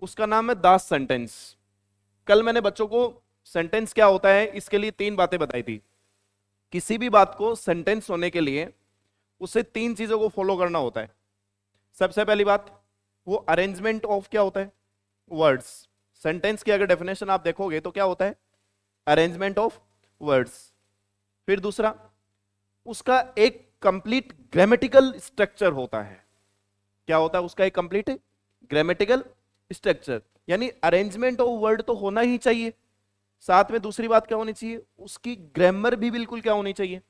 उसका नाम है दास सेंटेंस। कल मैंने बच्चों को सेंटेंस क्या होता है इसके लिए 3 बातें बताई थी। किसी भी बात को सेंटेंस होने के लिए उसे 3 चीजों को फॉलो करना होता है। सबसे पहली बात, वो अरेंजमेंट ऑफ क्या होता है, वर्ड्स। सेंटेंस की अगर डेफिनेशन आप देखोगे तो क्या होता है, अरेंजमेंट ऑफ वर्ड्स। फिर दूसरा, उसका एक कंप्लीट ग्रामेटिकल स्ट्रक्चर होता है। क्या होता है उसका एक कंप्लीट ग्रामेटिकल स्ट्रक्चर, यानी अरेंजमेंट ऑफ वर्ड तो होना ही चाहिए। साथ में दूसरी बात क्या होनी चाहिए, उसकी ग्रामर भी बिल्कुल क्या होनी चाहिए,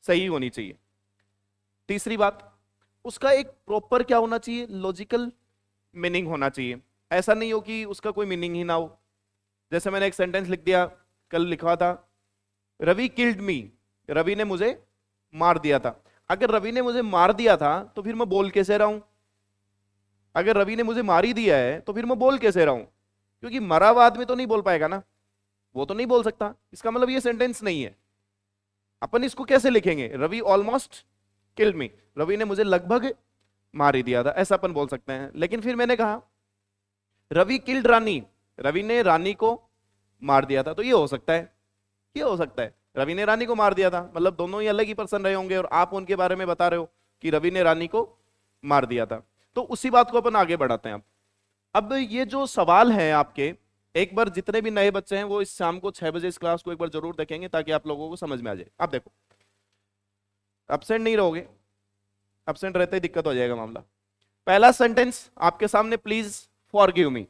सही होनी चाहिए। तीसरी बात, उसका एक प्रॉपर क्या होना चाहिए, लॉजिकल मीनिंग होना चाहिए। ऐसा नहीं हो कि उसका कोई मीनिंग ही ना हो। जैसे मैंने एक सेंटेंस लिख दिया, कल लिखा था रवि किल्ड मी, रवि ने मुझे मार दिया था। अगर रवि ने मुझे मार दिया था तो फिर मैं बोल कैसे रहा हूं। अगर रवि ने मुझे मार ही दिया है तो फिर मैं बोल कैसे रहा हूं, क्योंकि मरा हुआ आदमी तो नहीं बोल पाएगा ना, वो तो नहीं बोल सकता। इसका मतलब ये सेंटेंस नहीं है। अपन इसको कैसे लिखेंगे, Ravi almost killed me, Ravi ने मुझे लगभग मार ही दिया था, ऐसा अपन बोल सकते हैं। लेकिन फिर मैंने कहा रवि किल्ड रानी, रवि ने रानी को मार दिया था, तो ये हो सकता है, ये हो सकता है रवि ने रानी को मार दिया था, मतलब दोनों ही अलग ही पर्सन रहे होंगे और आप उनके बारे में बता रहे हो कि रवि ने रानी को मार दिया था। तो उसी बात को अपन आगे बढ़ाते हैं। अब ये जो सवाल है आपके, एक बार जितने भी नए बच्चे हैं वो इस शाम को 6 बजे इस क्लास को एक बार जरूर देखेंगे ताकि आप लोगों को समझ में आ जाए। आप देखो, एब्सेंट नहीं रहोगे, एब्सेंट रहते ही दिक्कत हो जाएगा मामला। पहला सेंटेंस आपके सामने, प्लीज फॉरगिव मी,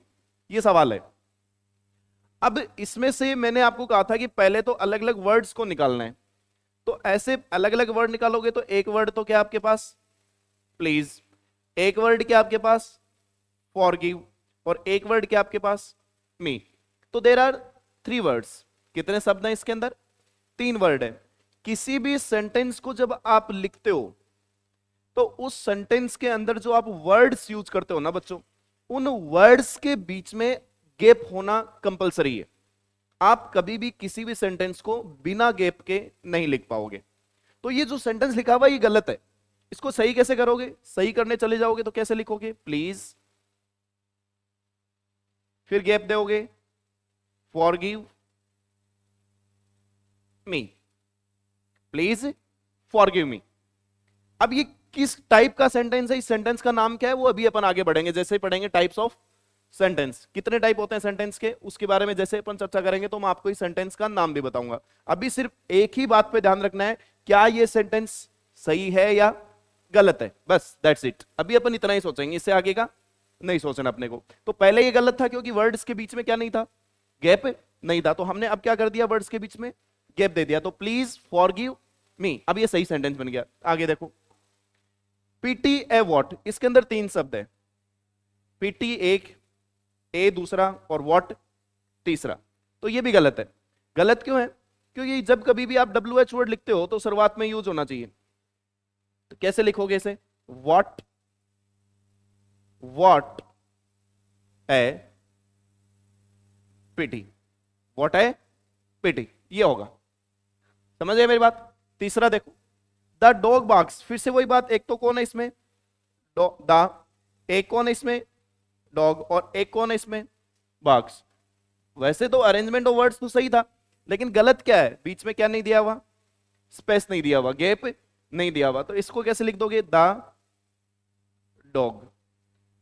ये सवाल है। अब इसमें से मैंने आपको कहा था कि पहले तो अलग अलग वर्ड्स को निकालना है। तो ऐसे अलग अलग वर्ड निकालोगे तो एक वर्ड तो क्या आपके पास, प्लीज, एक वर्ड क्या आपके पास, फॉरगिव, और एक वर्ड क्या आपके पास, मी। तो देर आर 3 वर्ड्स। कितने शब्द हैं इसके अंदर, 3 वर्ड है। किसी भी सेंटेंस को जब आप लिखते हो तो उस सेंटेंस के अंदर जो आप वर्ड्स यूज करते हो ना बच्चों, उन वर्ड्स के बीच में गैप होना कंपलसरी है। आप कभी भी किसी भी सेंटेंस को बिना गैप के नहीं लिख पाओगे। तो ये जो सेंटेंस लिखा हुआ है ये गलत है। इसको सही कैसे करोगे, सही करने चले जाओगे तो कैसे लिखोगे, प्लीज, फिर गैप दोगे, forgive me, please forgive me. अब ये किस टाइप का सेंटेंस है, इस सेंटेंस का नाम क्या है, वो अभी अपन आगे बढ़ेंगे, जैसे ही पढ़ेंगे टाइप्स ऑफ सेंटेंस, कितने टाइप होते हैं सेंटेंस के, उसके बारे में जैसे अपन चर्चा करेंगे तो मैं आपको इस सेंटेंस का नाम भी बताऊंगा। अभी सिर्फ एक ही बात पे ध्यान रखना है, क्या ये सेंटेंस सही है या गलत है, बस दैट्स इट। अभी अपन इतना ही सोचेंगे, इससे आगे का नहीं सोचना अपने को। तो पहले ये गलत था क्योंकि वर्ड्स के बीच में क्या नहीं था, गैप नहीं था। तो हमने अब क्या कर दिया, वर्ड्स के बीच में गैप दे दिया। तो प्लीज फॉरगिव मी, अब ये सही सेंटेंस बन गया। आगे देखो, पीटी ए वॉट, इसके अंदर 3 शब्द है। पीटी एक, ए दूसरा, और वॉट तीसरा। तो ये भी गलत है। गलत क्यों है, क्योंकि जब कभी भी आप डब्ल्यू एच वर्ड लिखते हो तो शुरुआत में यूज होना चाहिए। तो कैसे लिखोगे इसे, वॉट, वॉट है पीटी, वॉट है पीटी, ये होगा। समझ गए मेरी बात। तीसरा देखो, द डॉग बार्क्स, फिर से वही बात, एक तो कौन है इसमें, द, एक कौन है इसमें, डॉग, और एक कौन है इसमें, बार्क्स। वैसे तो अरेंजमेंट ऑफ वर्ड्स तो सही था, लेकिन गलत क्या है, बीच में क्या नहीं दिया हुआ, स्पेस नहीं दिया हुआ, गैप नहीं दिया हुआ। तो इसको कैसे लिख दोगे, द डॉग।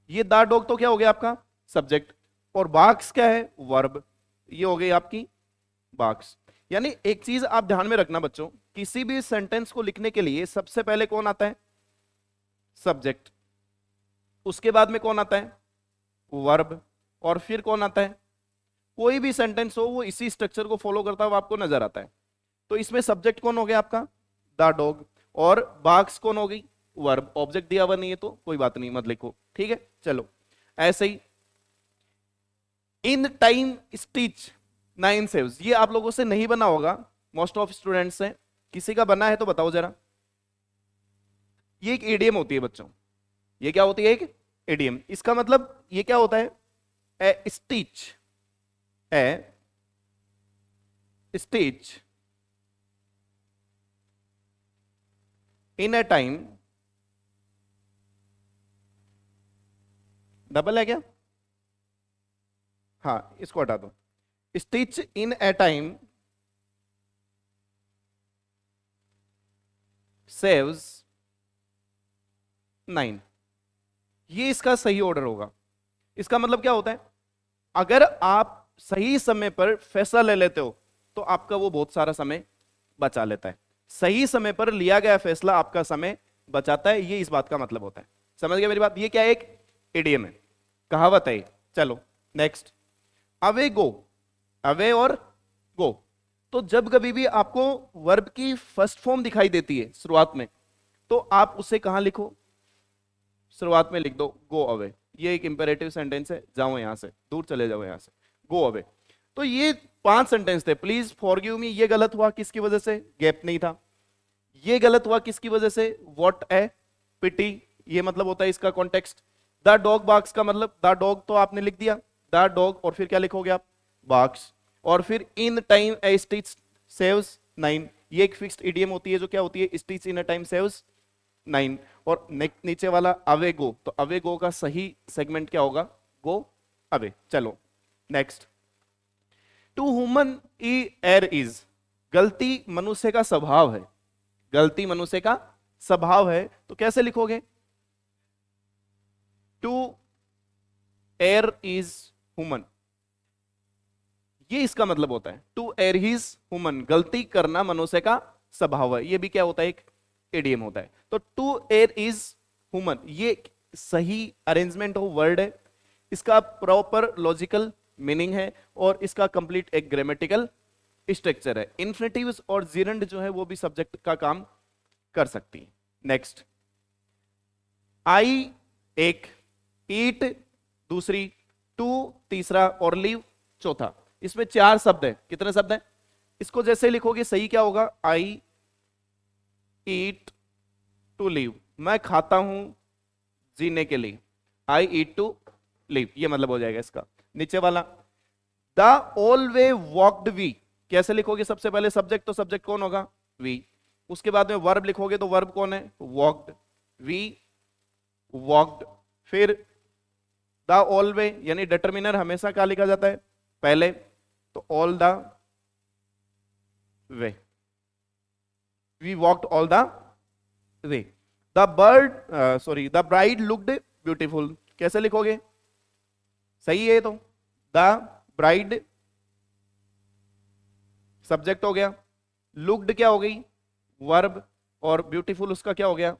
ये द डॉग तो क्या हो गया आपका सब्जेक्ट, और बार्क्स क्या है, वर्ब। ये हो गई आपकी बार्क्स। यानी एक चीज आप ध्यान में रखना बच्चों, किसी भी सेंटेंस को लिखने के लिए सबसे पहले कौन आता है, सब्जेक्ट। उसके बाद में कौन आता है, वर्ब, और फिर कौन आता है, कोई भी सेंटेंस हो वो इसी स्ट्रक्चर को फॉलो करता हुआ आपको नजर आता है। तो इसमें सब्जेक्ट कौन हो गया आपका, द डॉग, और बार्क्स कौन हो गई, वर्ब। ऑब्जेक्ट दिया हुआ नहीं है तो कोई बात नहीं, मत लिखो, ठीक है। चलो ऐसे ही, इन टाइम स्टिच 9 saves, ये आप लोगों से नहीं बना होगा, मोस्ट ऑफ स्टूडेंट्स से। किसी का बना है तो बताओ जरा। ये एक एडीएम होती है बच्चों, ये क्या होती है, एक एडीएम। इसका मतलब ये क्या होता है, ए स्टिच, ए स्टिच इन ए टाइम, डबल है क्या, हाँ इसको हटा दो, स्टिच इन ए टाइम सेव्स 9, ये इसका सही ऑर्डर होगा। इसका मतलब क्या होता है, अगर आप सही समय पर फैसला ले लेते हो तो आपका वो बहुत सारा समय बचा लेता है। सही समय पर लिया गया फैसला आपका समय बचाता है, ये इस बात का मतलब होता है। समझ गए मेरी बात? ये क्या है, एक इडियम है, कहावत है। चलो नेक्स्ट, अवे गो, अवे और गो। तो जब कभी भी आपको वर्ब की फर्स्ट फॉर्म दिखाई देती है शुरुआत में, तो आप उसे कहां लिखो, शुरुआत में लिख दो गो अवे। ये एक इंपेरेटिव सेंटेंस है, जाओ यहां से, दूर चले जाओ यहां से, गो अवे। तो ये 5 सेंटेंस थे। प्लीज फॉरगिव मी, ये गलत हुआ किसकी वजह से, गैप नहीं था। ये गलत हुआ किसकी वजह से, व्हाट ए पिटी, ये मतलब होता है इसका कॉन्टेक्स्ट। द डॉग बार्क्स का मतलब, द डॉग तो आपने लिख दिया, द डॉग, और फिर क्या लिखोगे आप, बार्क्स, और फिर in time A stitch saves 9। ये एक फिक्स्ड इडियम होती है जो क्या होती है, stitch in a time saves 9। और नीचे वाला अवे गो, तो अवे गो का सही सेगमेंट क्या होगा, गो अवे। चलो नेक्स्ट, टू ह्यूमन ई एर इज, गलती मनुष्य का स्वभाव है, गलती मनुष्य का स्वभाव है, तो कैसे लिखोगे, टू एर इज ह्यूमन, ये इसका मतलब होता है। टू एर हिज ह्यूमन, गलती करना मनुष्य का स्वभाव है, ये भी क्या होता है, एक इडियम होता है। तो टू एर इज ह्यूमन, ये सही अरेंजमेंट ऑफ वर्ड है, इसका प्रॉपर लॉजिकल मीनिंग है, और इसका कंप्लीट एक ग्रामेटिकल स्ट्रक्चर है। इन्फिनेटिव्स और जीरंड जो है वो भी सब्जेक्ट का काम कर सकती है। नेक्स्ट, आई एक, ईट दूसरी, टू तीसरा, और लीव चौथा। इसमें 4 शब्द है। कितने शब्द हैं? इसको जैसे लिखोगे सही क्या होगा, आई ईट टू लीव, मैं खाता हूं जीने के लिए, आई ईट टू लीव, ये मतलब हो जाएगा इसका। नीचे वाला, the all way walked we, कैसे लिखोगे, सबसे पहले सब्जेक्ट, तो सब्जेक्ट कौन होगा, वी। उसके बाद में वर्ब लिखोगे तो वर्ब कौन है, वॉक्ड, वी वॉक्ड। फिर द ऑल वे, यानी डिटर्मिनर हमेशा क्या लिखा जाता है, पहले, तो all the way, we walked all the way. The bird, sorry, the bride looked beautiful, कैसे लिखोगे, सही है तो, द ब्राइड सब्जेक्ट हो गया, लुक्ड क्या हो गई, वर्ब, और ब्यूटीफुल उसका क्या हो गया,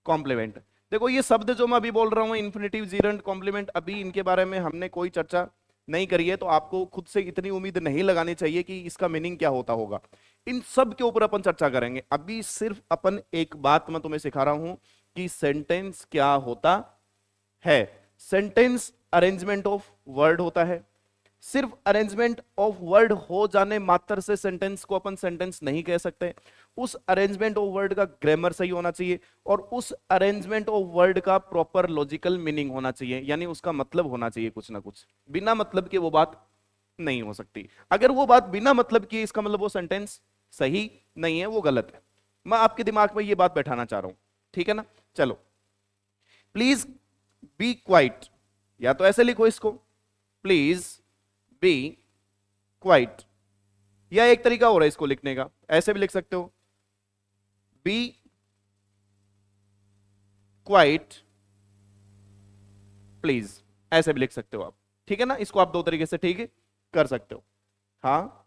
कॉम्प्लीमेंट। देखो ये शब्द जो मैं अभी बोल रहा हूं, इन्फिनेटिव, जीरंड, कॉम्प्लीमेंट, अभी इनके बारे में हमने कोई चर्चा नहीं करी है, तो आपको खुद से इतनी उम्मीद नहीं लगानी चाहिए कि इसका मीनिंग क्या होता होगा। इन सब के ऊपर अपन चर्चा करेंगे। अभी सिर्फ अपन एक बात मैं तुम्हें सिखा रहा हूं कि सेंटेंस क्या होता है। सेंटेंस अरेंजमेंट ऑफ वर्ड होता है। सिर्फ अरेंजमेंट ऑफ वर्ड हो जाने मात्र से सेंटेंस को अपन सेंटेंस नहीं कह सकते। उस अरेंजमेंट ऑफ वर्ड का ग्रामर सही होना चाहिए, और उस अरेंजमेंट ऑफ वर्ड का प्रॉपर लॉजिकल मीनिंग होना चाहिए, यानी उसका मतलब होना चाहिए कुछ ना कुछ। बिना मतलब के वो बात नहीं हो सकती। अगर वो बात बिना मतलब की, इसका मतलब वो सेंटेंस सही नहीं है, वो गलत है। मैं आपके दिमाग में ये बात बैठाना चाह रहा हूं, ठीक है ना। चलो, प्लीज बी क्वाइट, या तो ऐसे लिखो इसको, प्लीज बी क्वाइट, या एक तरीका हो रहा है इसको लिखने का, ऐसे भी लिख सकते हो, बी क्वाइट प्लीज, ऐसे भी लिख सकते हो आप, ठीक है ना। इसको आप 2 तरीके से ठीक है कर सकते हो। हाँ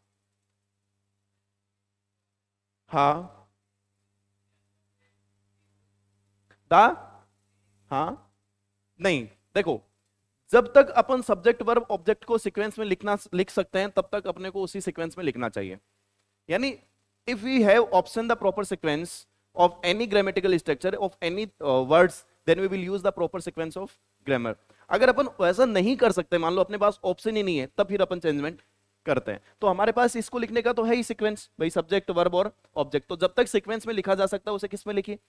हाँ, दा, हाँ, नहीं, देखो, जब तक अपन सब्जेक्ट वर्ब ऑब्जेक्ट को सीक्वेंस में लिख सकते हैं, तब तक अपने को उसी सीक्वेंस में लिखना चाहिए। यानी if we have option the proper sequence of any grammatical structure of any words, then we will use the proper sequence of grammar। अगर अपन वैसा नहीं कर सकते, मान लो अपने पास ऑप्शन ही नहीं है, तब फिर अपन चेंजमेंट करते हैं। तो हमारे पास इसको लिखने का तो है ही सीक्वेंस, भाई सब्जेक्ट वर्ब और ऑब्जेक्ट। तो जब तक सीक्वेंस में लिखा जा सकता है उसे किस में लिखिए,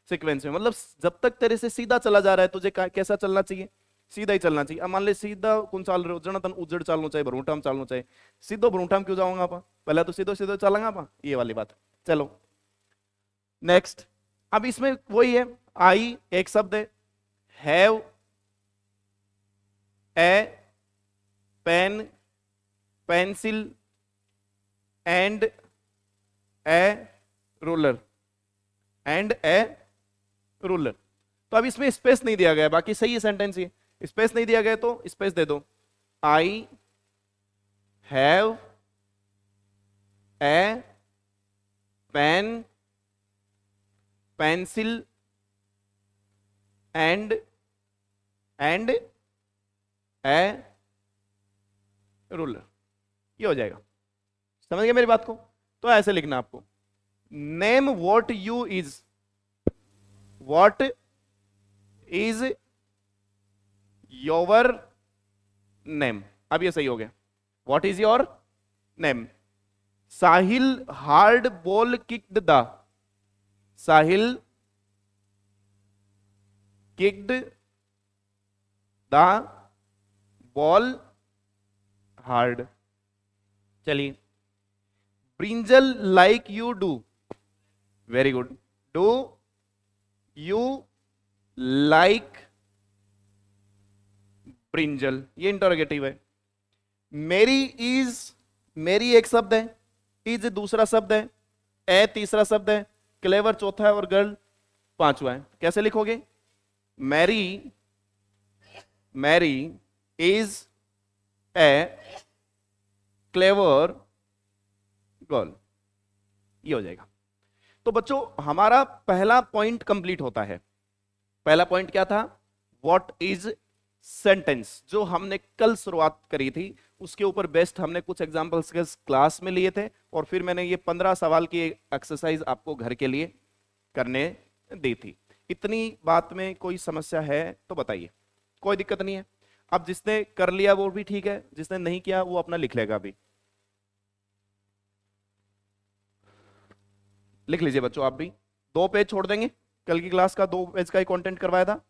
सीक्वेंस में। मतलब जब तक तेरे से सीधा चला जा रहा है, तुझे कैसा चलना चाहिए, सीधा ही चलना चाहिए। अब मान ले सीधा कौन चाल रहे हो, जना तन उजड़ चालना चाहिए, भरूठाम चालना चाहिए। सीधो भरूठाम क्यों जाऊंगा आप, पहले तो सीधो सीधो चलेंगे आप, ये वाली बात। चलो नेक्स्ट, अब इसमें वही है, आई एक शब्द है, have a pen, pencil and a ruler, and a ruler. तो अब इसमें स्पेस नहीं दिया गया, बाकी सही है सेंटेंस ये। स्पेस नहीं दिया गया तो स्पेस दे दो। I have a pen, pencil and a ruler, ये हो जाएगा। समझ गए मेरी बात को? तो ऐसे लिखना आपको, name what you is, what is your name. अब ये सही हो गया, what is your name. Sahil hard ball kicked the, Sahil kicked the ball hard. चलिए, brinjal like you do, very good. Do you like brinjal, ये इंटरोगेटिव है। Mary is, मेरी एक शब्द है, इज दूसरा शब्द है, ए तीसरा शब्द है, क्लेवर चौथा है और गर्ल पांचवा है। कैसे लिखोगे? Mary, Mary is a clever girl, ये हो जाएगा। तो बच्चों हमारा पहला पॉइंट कंप्लीट होता है। पहला पॉइंट क्या था? व्हाट इज सेंटेंस, जो हमने कल शुरुआत करी थी उसके ऊपर बेस्ट हमने कुछ एग्जांपल्स के क्लास में लिए थे, और फिर मैंने ये 15 सवाल की एक्सरसाइज आपको घर के लिए करने दी थी। इतनी बात में कोई समस्या है तो बताइए, कोई दिक्कत नहीं है। अब जिसने कर लिया वो भी ठीक है, जिसने नहीं किया वो अपना लिख लेगा। अभी लिख लीजिए बच्चों, आप भी 2 पेज छोड़ देंगे। कल की क्लास का 2 पेज का ही कंटेंट करवाया था,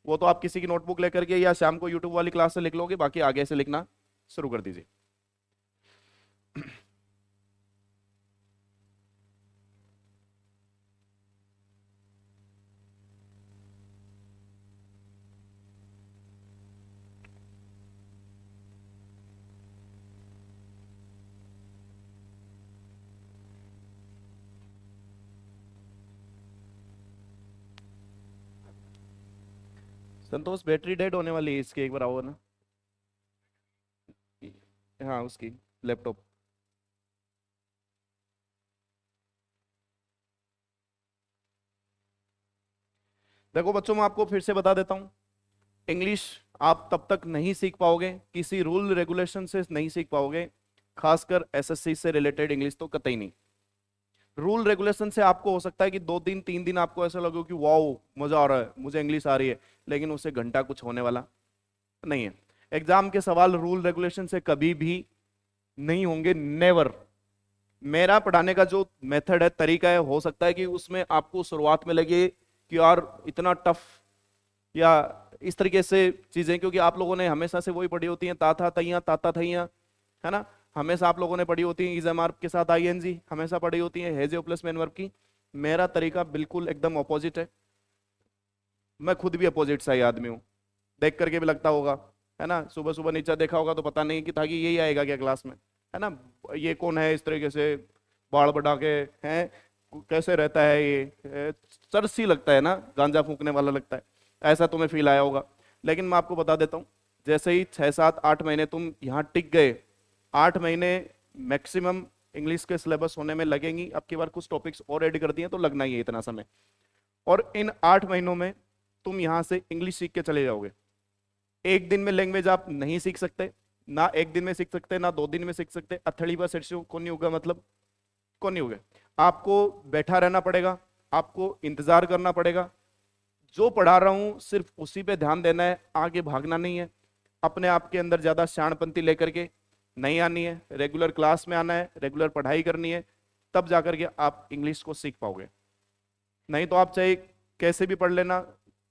वो तो आप किसी की नोटबुक लेकर के या शाम को यूट्यूब वाली क्लास से लिख लोगे, बाकी आगे से लिखना शुरू कर दीजिए। संतोष बैटरी डेड होने वाली है इसकी, एक बार आओ ना। हाँ उसकी लैपटॉप। देखो बच्चों मैं आपको फिर से बता देता हूं, इंग्लिश आप तब तक नहीं सीख पाओगे, किसी रूल रेगुलेशन से नहीं सीख पाओगे, खासकर एसएससी से रिलेटेड इंग्लिश तो कतई नहीं। रूल रेगुलेशन से आपको हो सकता है कि 2 दिन 3 दिन आपको ऐसा लगे कि वाओ मजा आ रहा है, मुझे इंग्लिश आ रही है, लेकिन उससे घंटा कुछ होने वाला नहीं है। एग्जाम के सवाल रूल रेगुलेशन से कभी भी नहीं होंगे, नेवर। मेरा पढ़ाने का जो मेथड है, तरीका है, हो सकता है कि उसमें आपको शुरुआत में लगे कि यार इतना टफ या इस तरीके से चीजें, क्योंकि आप लोगों ने हमेशा से वही पढ़ी होती हैं, ताता तैया ताता थैया, है ना। हमेशा आप लोगों ने पढ़ी होती है इज एम आर के साथ आईएनजी, हमेशा पढ़ी होती है हैज प्लस मेन वर्ब की। मेरा तरीका बिल्कुल एकदम ऑपोजिट है। मैं खुद भी अपोजिट सा ही आदमी हूँ, देख करके भी लगता होगा, है ना। सुबह सुबह नीचा देखा होगा तो पता नहीं कि था कि यही आएगा क्या क्लास में, है ना। ये कौन है इस तरीके से बाल बढ़ा के, हैं कैसे रहता है ये, चरसी लगता है ना, गांजा फूकने वाला लगता है, ऐसा तुम्हें फील आया होगा। लेकिन मैं आपको बता देता हूँ, जैसे ही 6 7 8 महीने तुम यहाँ टिक गए, 8 महीने मैक्सिमम इंग्लिश के सिलेबस होने में लगेंगी। अब की बार कुछ टॉपिक्स और ऐड कर दिए तो लगना ही है इतना समय, और इन 8 महीनों में तुम यहाँ से इंग्लिश सीख के चले जाओगे। एक दिन में लैंग्वेज आप नहीं सीख सकते, ना एक दिन में सीख सकते, ना 2 दिन में सीख सकते। अथड़ी बस कौन नहीं होगा, मतलब कौन नहीं होगा। आपको बैठा रहना पड़ेगा, आपको इंतजार करना पड़ेगा। जो पढ़ा रहा हूं सिर्फ उसी पे ध्यान देना है, आगे भागना नहीं है। अपने आप के अंदर ज्यादा शाणपंती लेकर के नहीं आनी है, रेगुलर क्लास में आना है, रेगुलर पढ़ाई करनी है, तब जाकर के आप इंग्लिश को सीख पाओगे। नहीं तो आप चाहे कैसे भी पढ़ लेना,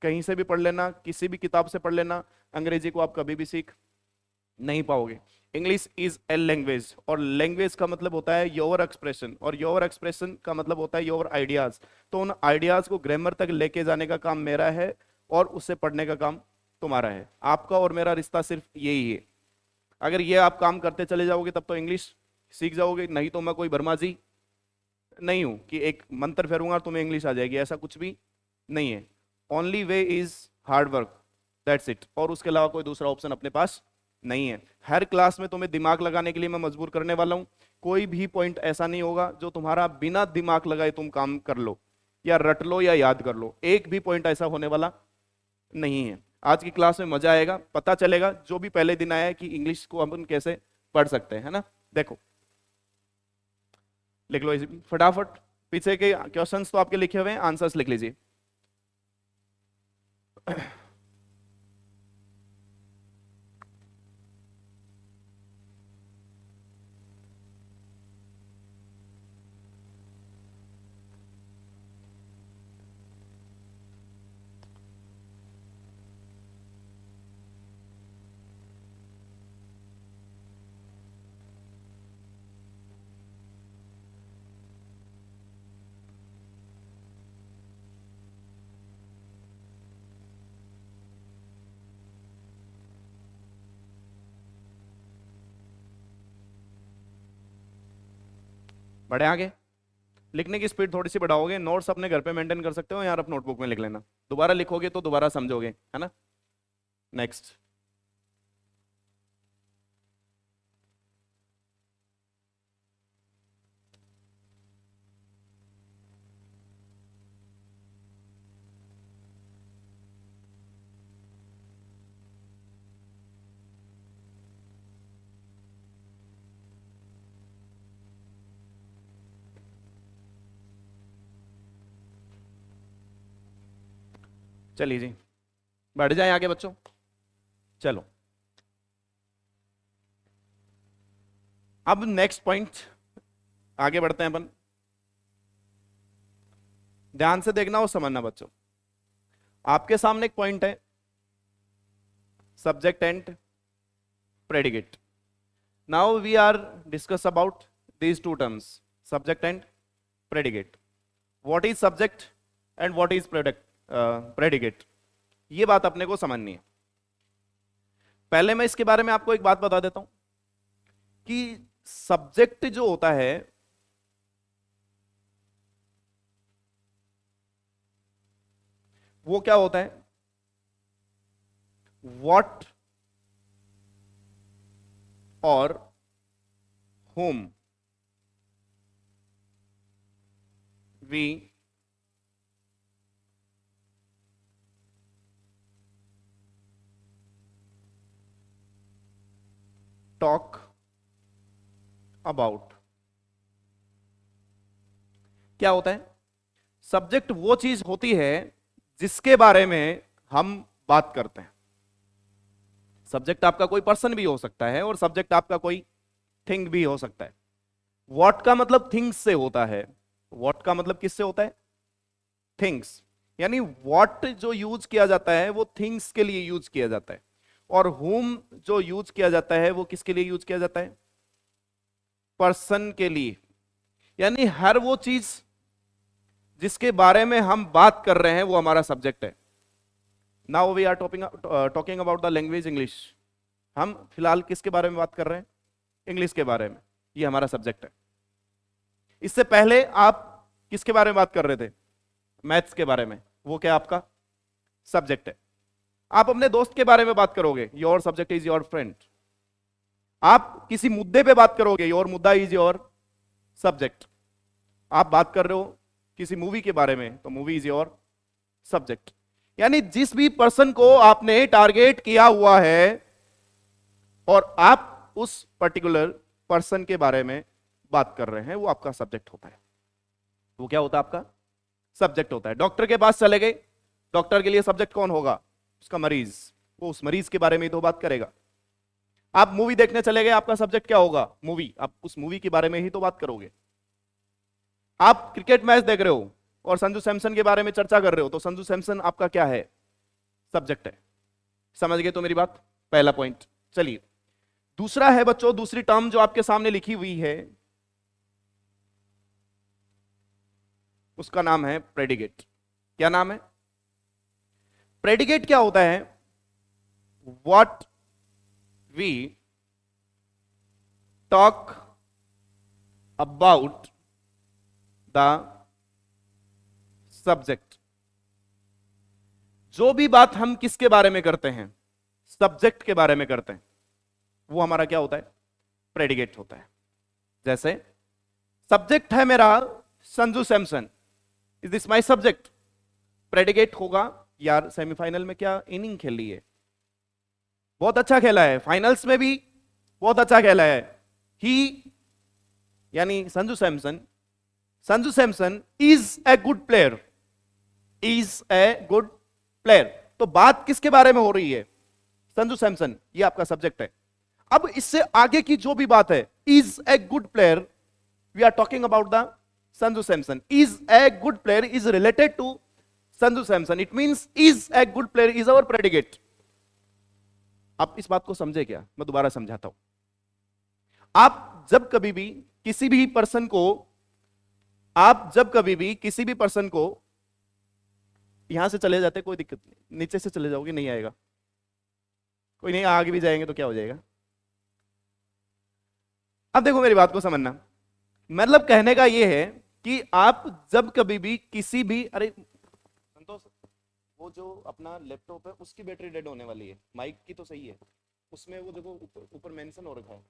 कहीं से भी पढ़ लेना, किसी भी किताब से पढ़ लेना, अंग्रेजी को आप कभी भी सीख नहीं पाओगे। इंग्लिश इज ए लैंग्वेज, और लैंग्वेज का मतलब होता है योर एक्सप्रेशन, और योर एक्सप्रेशन का मतलब होता है योर आइडियाज। तो उन आइडियाज को ग्रामर तक लेके जाने का काम मेरा है, और उससे पढ़ने का काम तुम्हारा है। आपका और मेरा रिश्ता सिर्फ यही है। अगर ये आप काम करते चले जाओगे तब तो इंग्लिश सीख जाओगे, नहीं तो मैं कोई बर्माजी नहीं हूं कि एक मंत्र फेरूंगा तुम्हें इंग्लिश आ जाएगी, ऐसा कुछ भी नहीं है। Only way is hard work, that's it. और उसके अलावा कोई दूसरा ऑप्शन अपने पास नहीं है। हर क्लास में तुम्हें दिमाग लगाने के लिए मैं मजबूर करने वाला हूं। कोई भी पॉइंट ऐसा नहीं होगा जो तुम्हारा बिना दिमाग लगाए तुम काम कर लो या रट लो या याद कर लो, एक भी पॉइंट ऐसा होने वाला नहीं है। आज की क्लास में मजा आएगा, पता चलेगा जो भी पहले दिन आया है कि इंग्लिश को अपन कैसे पढ़ सकते हैं, है ना। देखो लिख लो इसी फटाफट, पीछे के क्वेश्चंस तो आपके लिखे हुए हैं, आंसर्स लिख लीजिए। बढ़े आगे, लिखने की स्पीड थोड़ी सी बढ़ाओगे, नोट्स अपने घर पे मेंटेन कर सकते हो, यार आप नोटबुक में लिख लेना, दोबारा लिखोगे तो दोबारा समझोगे, है ना। नेक्स्ट, चलिए जी बढ़ जाए आगे बच्चों। चलो अब नेक्स्ट पॉइंट, आगे बढ़ते हैं अपन। ध्यान से देखना और समझना बच्चों, आपके सामने एक पॉइंट है, subject and predicate. Now we are discuss about these two terms, subject and predicate. What is subject and what is predicate, ये बात अपने को समझनी है। पहले मैं इसके बारे में आपको एक बात बता देता हूं कि सब्जेक्ट जो होता है वो क्या होता है, व्हाट और whom we talk about। क्या होता है सब्जेक्ट, वो चीज होती है जिसके बारे में हम बात करते हैं। सब्जेक्ट आपका कोई पर्सन भी हो सकता है और सब्जेक्ट आपका कोई थिंग भी हो सकता है। व्हाट का मतलब थिंग्स से होता है, व्हाट का मतलब किससे होता है, थिंग्स। यानी व्हाट जो यूज किया जाता है वो थिंग्स के लिए यूज किया जाता है, और whom जो यूज किया जाता है वो किसके लिए यूज किया जाता है, पर्सन के लिए। यानी हर वो चीज जिसके बारे में हम बात कर रहे हैं वो हमारा सब्जेक्ट है। Now we are talking about the language English. हम फिलहाल किसके बारे में बात कर रहे हैं, इंग्लिश के बारे में, ये हमारा सब्जेक्ट है। इससे पहले आप किसके बारे में बात कर रहे थे, मैथ्स के बारे में, वो क्या आपका सब्जेक्ट है। आप अपने दोस्त के बारे में बात करोगे, your subject is your friend. आप किसी मुद्दे पे बात करोगे, योर मुद्दा इज योर सब्जेक्ट। आप बात कर रहे हो किसी मूवी के बारे में तो मूवी इज योर सब्जेक्ट। यानी जिस भी पर्सन को आपने टारगेट किया हुआ है और आप उस पर्टिकुलर पर्सन के बारे में बात कर रहे हैं वो आपका सब्जेक्ट होता है। वो क्या होता है, आपका सब्जेक्ट होता है। डॉक्टर के पास चले गए, डॉक्टर के लिए सब्जेक्ट कौन होगा, उसका मरीज, वो उस मरीज के बारे में ही तो बात करेगा। आप मूवी देखने चले गए, आपका सब्जेक्ट क्या होगा, मूवी, आप उस मूवी के बारे में ही तो बात करोगे। आप क्रिकेट मैच देख रहे हो और संजू सैमसन के बारे में चर्चा कर रहे हो तो संजू सैमसन आपका क्या है, सब्जेक्ट है। समझ गए तो मेरी बात, पहला पॉइंट। चलिए दूसरा है बच्चों, दूसरी टर्म जो आपके सामने लिखी हुई है उसका नाम है प्रेडिकेट। क्या नाम है, प्रेडिकेट क्या होता है, what we talk about the subject. जो भी बात हम किसके बारे में करते हैं, सब्जेक्ट के बारे में करते हैं, वो हमारा क्या होता है, प्रेडिकेट होता है। जैसे सब्जेक्ट है मेरा Sanju Samson, is this my subject. Predicate होगा यार सेमीफाइनल में क्या इनिंग खेली है, बहुत अच्छा खेला है, फाइनल्स में भी बहुत अच्छा खेला है। ही यानी Sanju Samson is a good player, is a good player. तो बात किसके बारे में हो रही है, संजू सैमसन, ये आपका सब्जेक्ट है। अब इससे आगे की जो भी बात है, is a good player, we are talking about the Sanju Samson. Is a good player is related to Sanju Samson, it means is a good player is our predicate. आप इस बात को समझे क्या, मैं दोबारा समझाता हूं। आप जब कभी भी किसी भी पर्सन को यहां से चले जाते, कोई दिक्कत नहीं, नीचे से चले जाओगे नहीं आएगा, कोई नहीं, आगे भी जाएंगे तो क्या हो जाएगा। अब देखो मेरी बात को समझना, मतलब कहने का यह है कि आप जब कभी भी किसी भी, अरे संतोष, वो जो अपना लैपटॉप है उसकी बैटरी डेड होने वाली है, माइक की तो सही है, उसमें वो देखो ऊपर मेंशन हो रखा है,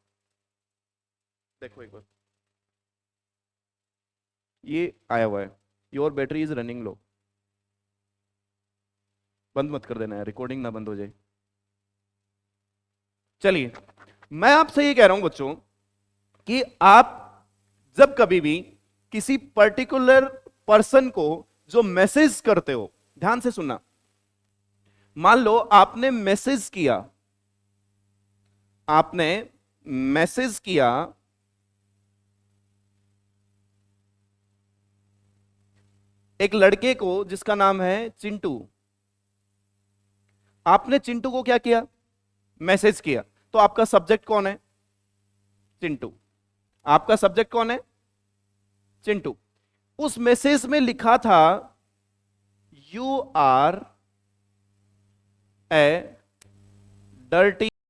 देखो एक बार, ये आया हुआ है, योर बैटरी इज रनिंग लो। बंद मत कर देना है, रिकॉर्डिंग ना बंद हो जाए। चलिए, मैं आपसे ये कह रहा हूं बच्चों कि आप जब कभी भी किसी पर्टिकुलर पर्सन को जो मैसेज करते हो, ध्यान से सुनना, मान लो आपने मैसेज किया एक लड़के को जिसका नाम है चिंटू। आपने चिंटू को क्या किया, मैसेज किया, तो आपका सब्जेक्ट कौन है, चिंटू। आपका सब्जेक्ट कौन है, चिंटू। उस मैसेज में लिखा था यू आर ए डर्टी